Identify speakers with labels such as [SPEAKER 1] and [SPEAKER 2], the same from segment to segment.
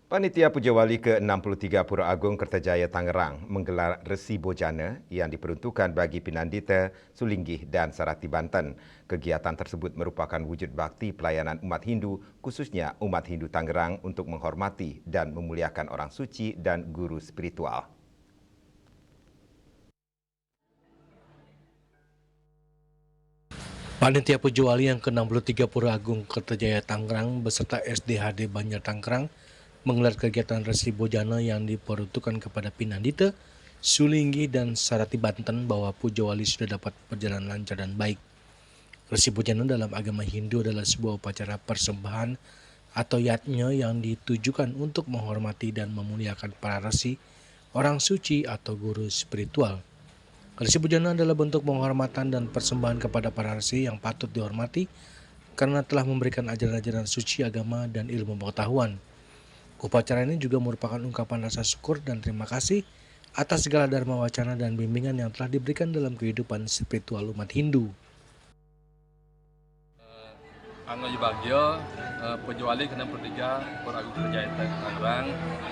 [SPEAKER 1] Panitia Puja Wali ke-63 Pura Agung Kertajaya Tangerang menggelar Resi Bojana yang diperuntukkan bagi Pinandita, Sulinggih dan Sarati Banten. Kegiatan tersebut merupakan wujud bakti pelayanan umat Hindu, khususnya umat Hindu Tangerang untuk menghormati dan memuliakan orang suci dan guru spiritual.
[SPEAKER 2] Panitia Puja Wali yang ke-63 Pura Agung Kertajaya Tangerang beserta SDHD Banjar Tangerang menggelar kegiatan Resi Bojana yang diperuntukkan kepada Pinandita, Sulinggih dan Sarati Banten bahwa Puja Wali sudah dapat berjalan lancar dan baik. Resi Bojana dalam agama Hindu adalah sebuah upacara persembahan atau yatnya yang ditujukan untuk menghormati dan memuliakan para resi, orang suci atau guru spiritual. Resi Bojana adalah bentuk penghormatan dan persembahan kepada para resi yang patut dihormati karena telah memberikan ajaran-ajaran suci agama dan ilmu pengetahuan. Upacara ini juga merupakan ungkapan rasa syukur dan terima kasih atas segala dharma wacana dan bimbingan yang telah diberikan dalam kehidupan spiritual umat Hindu.
[SPEAKER 3] Anggo Bagio, Puja Wali ke-63 Pura Agung Kertajaya Tangerang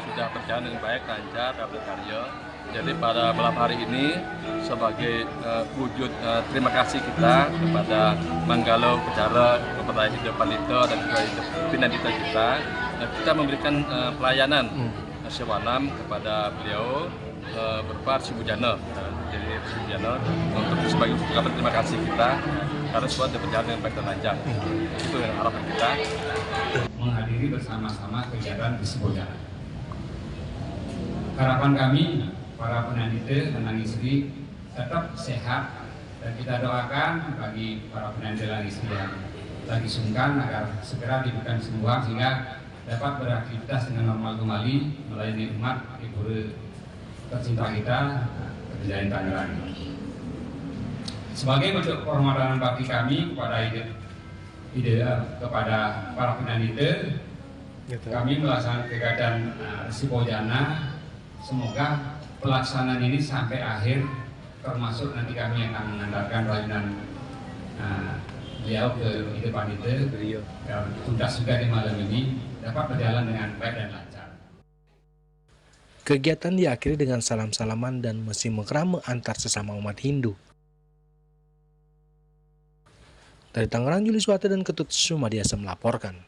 [SPEAKER 3] sudah berjalan dengan baik, lancar, dan berkarya. Jadi pada malam hari ini sebagai wujud terima kasih kita kepada Manggalo Pecara, kepada Hidup Pandita dan juga Hidup Pinandita kita memberikan pelayanan sewanam kepada beliau berupa Resi Bojana. Jadi Resi Bojana untuk sebagai ungkapan terima kasih kita karena semua berjalan dengan baik dan lancar. Itu yang harapan kita.
[SPEAKER 4] Menghadiri bersama-sama kegiatan Resi Bojana. Harapan kami para penandita dan istri tetap sehat dan kita doakan bagi para penandita dan istri yang lagi sungkan agar segera diberikan sembuhan sehingga dapat beraktivitas dengan normal kembali melayani umat di pura tercinta kita Kertajaya Tangerang. Sebagai bentuk penghormatan bakti kami kepada para penandita, kami melaksanakan kegiatan Resi Bojana. Semoga pelaksanaan ini sampai akhir, termasuk nanti kami akan mengandalkan pelayanan beliau ke Hidup Pandita dan tuntas juga di malam ini dapat berjalan dengan baik dan lancar.
[SPEAKER 2] Kegiatan diakhiri dengan salam-salaman dan mesi mekrame antar sesama umat Hindu. Dari Tangerang, Julius Wate dan Ketut Sumadiasa melaporkan.